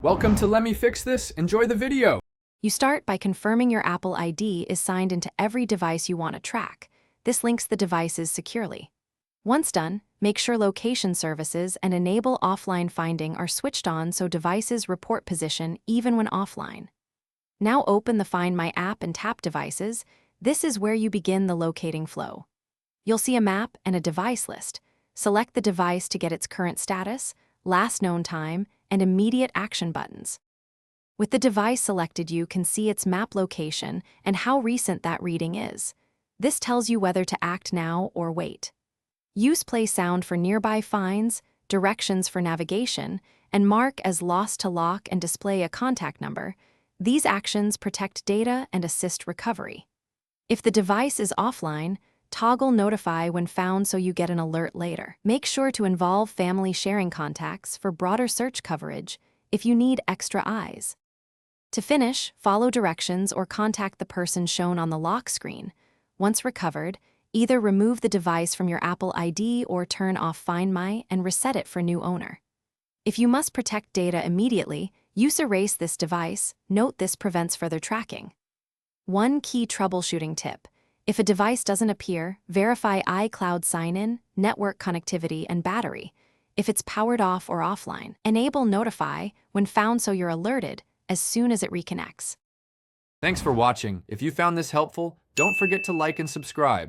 Welcome to Let Me Fix This. Enjoy the video. You start by confirming your Apple ID is signed into every device you want to track. This links the devices securely. Once done, make sure location services and enable offline finding are switched on so devices report position even when offline. Now open the Find My app and tap Devices. This is where you begin the locating flow. You'll see a map and a device list. Select the device to get its current status, last known time, and immediate action buttons. With the device selected, you can see its map location and how recent that reading is. This tells you whether to act now or wait. Use play sound for nearby finds, directions for navigation, and mark as lost to lock and display a contact number. These actions protect data and assist recovery. If the device is offline, toggle Notify when found so you get an alert later. Make sure to involve family sharing contacts for broader search coverage if you need extra eyes. To finish, follow directions or contact the person shown on the lock screen. Once recovered, either remove the device from your Apple ID or turn off Find My and reset it for new owner. If you must protect data immediately, use Erase this device. Note this prevents further tracking. One key troubleshooting tip: if a device doesn't appear, verify iCloud sign-in, network connectivity, and battery. If it's powered off or offline, enable Notify when found so you're alerted as soon as it reconnects. Thanks for watching. If you found this helpful, don't forget to like and subscribe.